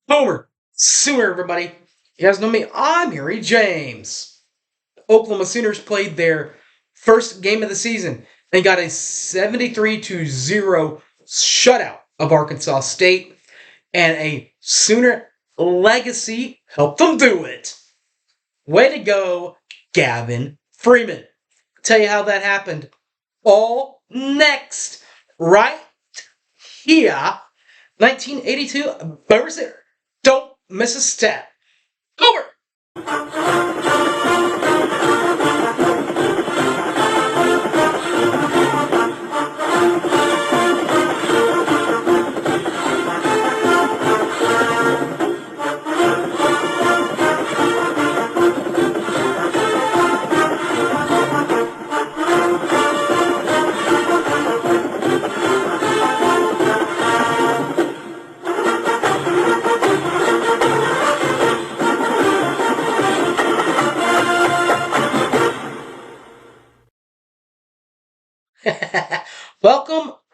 Homer, Sooner, everybody. You guys know me. I'm Harry James. Oklahoma Sooners played their first game of the season and got a 73-0 shutout of Arkansas State, and a Sooner legacy helped them do it. Way to go, Gavin Freeman. Tell you how that happened. All next, right here. 1982 Berser. Don't miss a step. Over!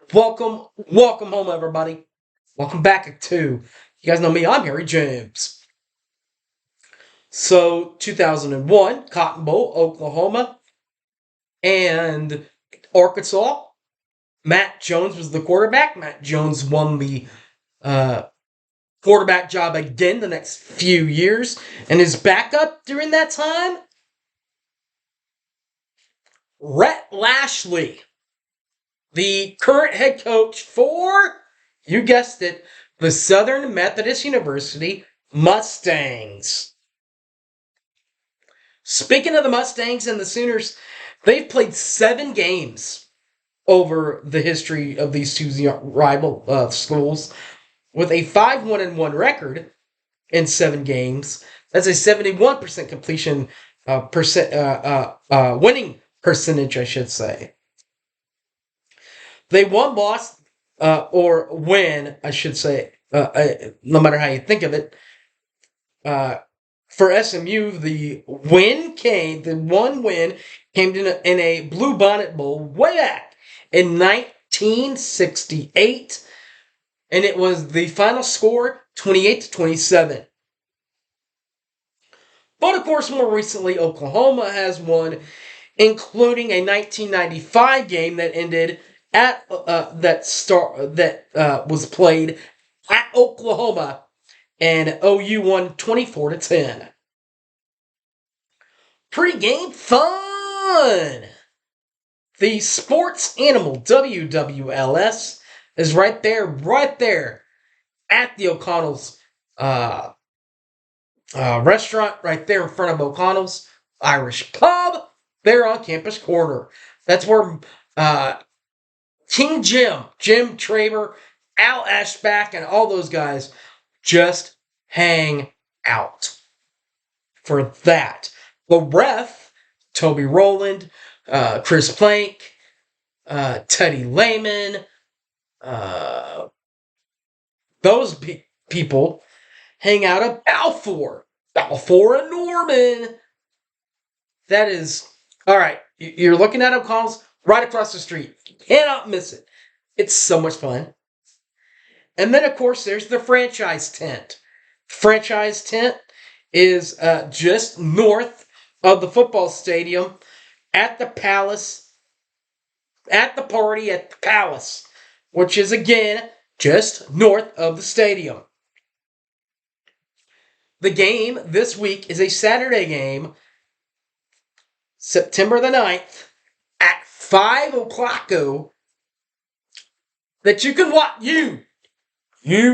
welcome, welcome home, everybody. Welcome back to. You guys know me, I'm Harry James. So, 2001, Cotton Bowl, Oklahoma, and Arkansas. Matt Jones was the quarterback. Matt Jones won the quarterback job again the next few years. And his backup during that time? Rhett Lashley, the current head coach for, you guessed it, the Southern Methodist University Mustangs. Speaking of the Mustangs and the Sooners, they've played 7 games over the history of these two rival schools, with a 5-1-1 record in 7 games. That's a 71% completion winning percentage, I should say. They won, lost, or win, I should say, no matter how you think of it. For SMU, the one win came in a Blue Bonnet Bowl way back in 1968, and it was the final score 28-27. But of course, more recently, Oklahoma has won, including a 1995 game that ended at was played at Oklahoma, and OU won 24-10. Pre-game fun. The sports animal WWLS is right there at the O'Connell's restaurant, right there in front of O'Connell's Irish Pub, there on Campus Corner. That's where King Jim Traber, Al Ashback, and all those guys just hang out for that. The ref, Toby Rowland, Chris Plank, Teddy Lehman, those people hang out at Balfour and Norman. That is, all right, you're looking at O'Connell's right across the street. You cannot miss it. It's so much fun. And then, of course, there's the franchise tent. Franchise tent is just north of the football stadium at the Palace, at the party at the Palace, which is, again, just north of the stadium. The game this week is a Saturday game, September the 9th, at 5 o'clock, that you can watch. You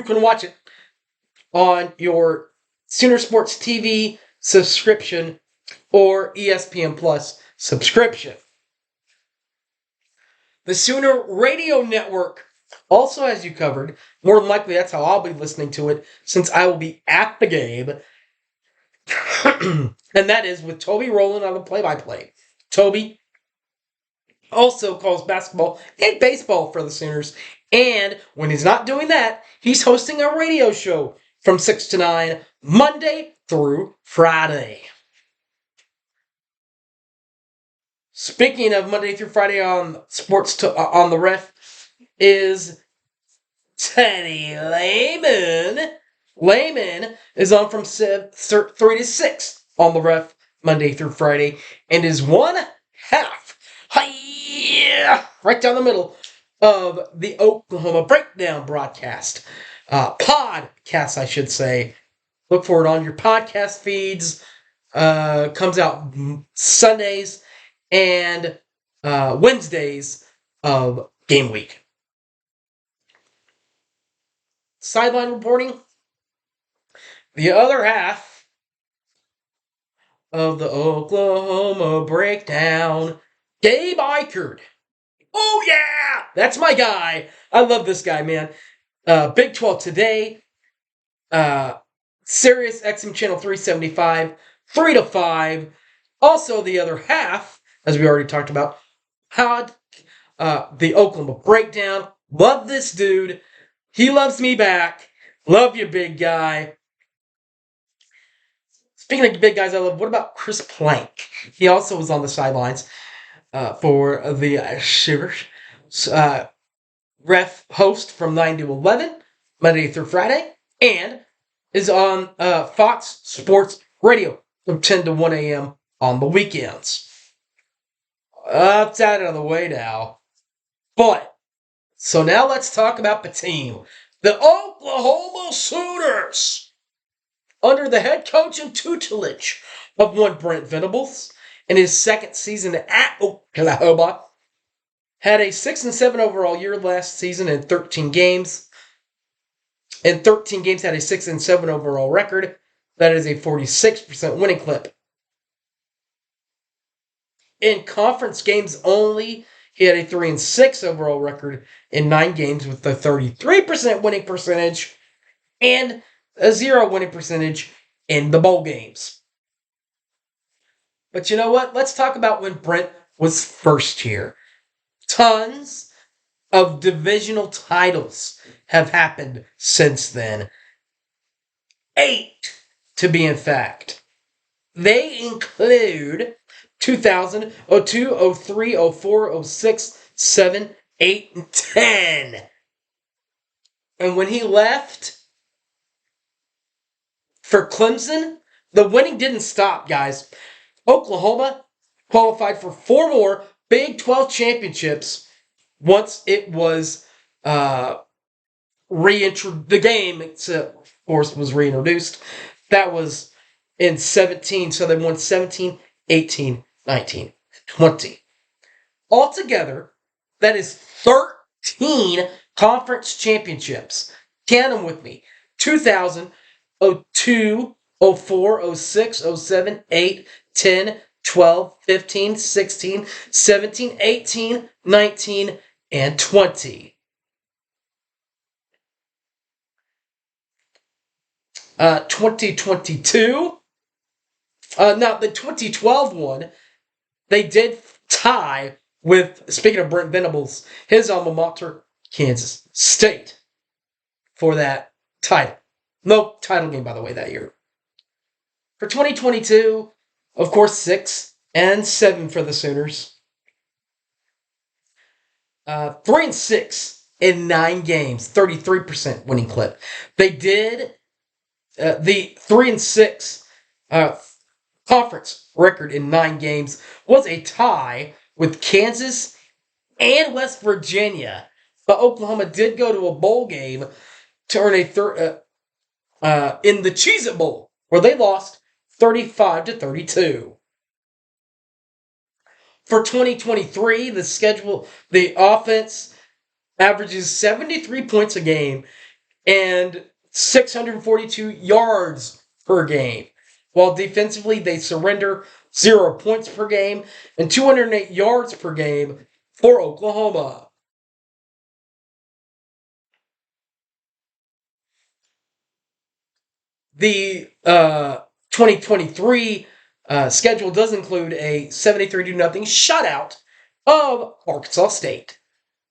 can watch it on your Sooner Sports TV subscription or ESPN Plus subscription. The Sooner Radio Network also has you covered. More than likely, that's how I'll be listening to it, since I will be at the game. And that is with Toby Rowland on the play-by-play. Toby also calls basketball and baseball for the Sooners. And when he's not doing that, he's hosting a radio show from 6 to 9, Monday through Friday. Speaking of Monday through Friday on Sports on the Ref, is Teddy Lehman Layman is on from 3 to 6 on the ref Monday through Friday, and is one half, right down the middle of the Oklahoma Breakdown broadcast. Podcast, I should say. Look for it on your podcast feeds. Comes out Sundays and Wednesdays of game week. Sideline reporting. The other half of the Oklahoma Breakdown, Gabe Eichert. Oh, yeah! That's my guy. I love this guy, man. Big 12 Today. Sirius XM Channel 375. 3 to 5. Also, the other half, as we already talked about, had the Oklahoma Breakdown. Love this dude. He loves me back. Love you, big guy. Speaking of big guys I love, what about Chris Plank? He also was on the sidelines for the Shivers. Ref host from 9 to 11, Monday through Friday, and is on Fox Sports Radio from 10 to 1 a.m. on the weekends. That's out of the way now. But, so now let's talk about the team. The Oklahoma Sooners, under the head coach and tutelage of one Brent Venables in his second season at Oklahoma, had a 6-7 overall year last season in 13 games. In 13 games, had a 6-7 overall record. That is a 46% winning clip. In conference games only, he had a 3-6 overall record in 9 games with a 33% winning percentage and a 0 winning percentage in the bowl games. But you know what? Let's talk about when Brent was first here. Tons of divisional titles have happened since then. 8, to be in fact. They include 2000, 02, 03, 04, 06, 7, 8, and 10. And when he left for Clemson, the winning didn't stop, guys. Oklahoma qualified for 4 more Big 12 championships once it was the game, of course, was reintroduced. That was in 17, so they won 17, 18, 19, 20. Altogether, that is 13 conference championships. Count them with me. 2000, 02, 04, 06, 07, 8, 10, 12, 15, 16, 17, 18, 19, and 20. 2022. Now, the 2012 one, they did tie with, speaking of Brent Venables, his alma mater, Kansas State, for that title. No title game, by the way, that year. For 2022, of course, 6-7 for the Sooners. 3-6 in 9 games, 33% winning clip. They did the 3-6 conference record in 9 games was a tie with Kansas and West Virginia. But Oklahoma did go to a bowl game to earn a in the Cheez-It Bowl, where they lost 35-32. For 2023, the offense averages 73 points a game and 642 yards per game. While defensively, they surrender 0 points per game and 208 yards per game for Oklahoma. The 2023 schedule does include a 73-0 shutout of Arkansas State.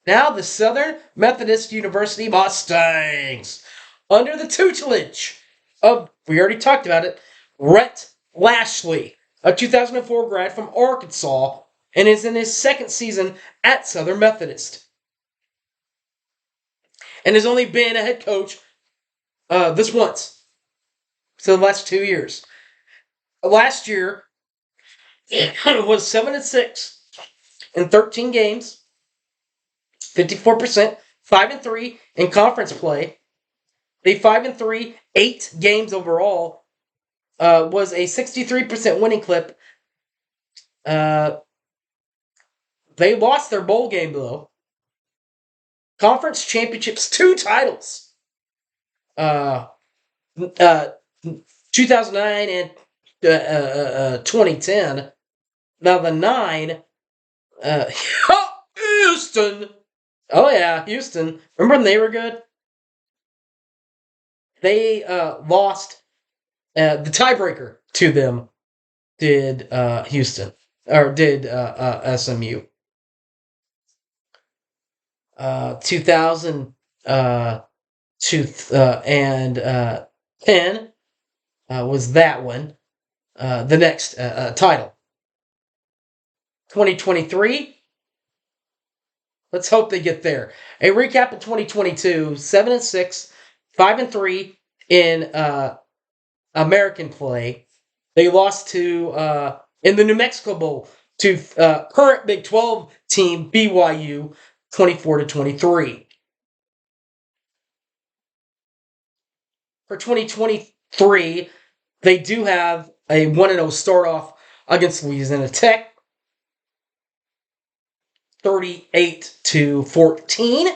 Now the Southern Methodist University Mustangs, under the tutelage of, we already talked about it, Rhett Lashley, a 2004 grad from Arkansas, and is in his second season at Southern Methodist. And has only been a head coach this once. So the last 2 years. Last year it was 7-6 in 13 games, 54%, 5-3 in conference play. They 5-3, 8 games overall. Was a 63% winning clip. They lost their bowl game though. Conference championships, 2 titles. Uh, uh, 2009 and 2010. Now the 9, Houston. Oh yeah, Houston. Remember when they were good? They lost the tiebreaker to them. Did Houston or did SMU? 2000 and 10 was that one. The next title. 2023. Let's hope they get there. A recap of 2022: 7-6, 5-3 in American play. They lost to in the New Mexico Bowl to current Big 12 team BYU, 24-23. For 2023, they do have a 1-0 start off against Louisiana Tech, 38-14.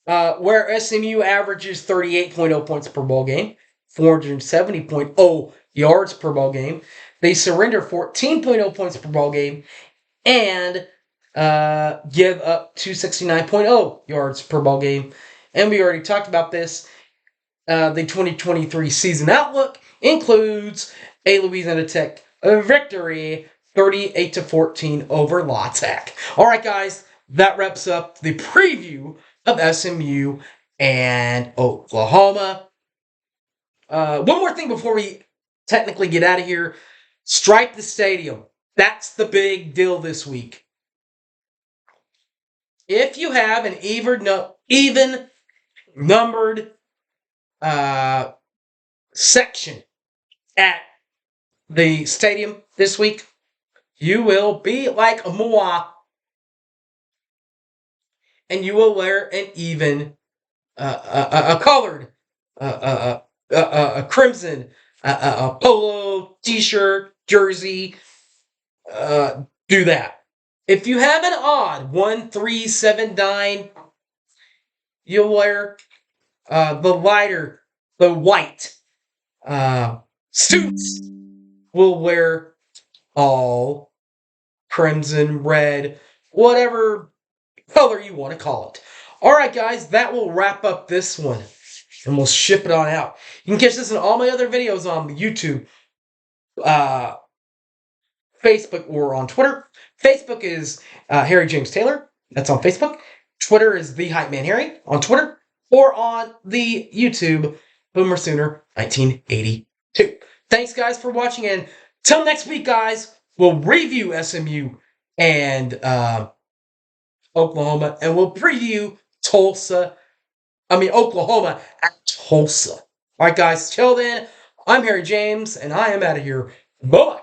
Where SMU averages 38.0 points per ball game, 470.0 yards per ball game. They surrender 14.0 points per ball game and give up 269.0 yards per ball game. And we already talked about this. The 2023 season outlook includes a Louisiana Tech victory, 38-14 over La Tech. All right, guys, that wraps up the preview of SMU and Oklahoma. One more thing before we technically get out of here. Stripe the stadium. That's the big deal this week. If you have an even numbered section at the stadium this week, you will be like moi, and you will wear an even a colored a crimson a polo t-shirt jersey. Do that. If you have an odd 1, 3, 7, 9, you'll wear the white. Suits will wear all crimson, red, whatever color you want to call it. All right, guys, that will wrap up this one, and we'll ship it on out. You can catch this in all my other videos on YouTube, Facebook, or on Twitter. Facebook is Harry James Taylor. That's on Facebook. Twitter is The Hype Man Harry on Twitter, or on the YouTube, Boomer Sooner 1982. Thanks, guys, for watching, and till next week, guys, we'll review SMU and Oklahoma, and we'll preview Oklahoma at Tulsa. All right, guys, till then, I'm Harry James, and I am out of here. Bye.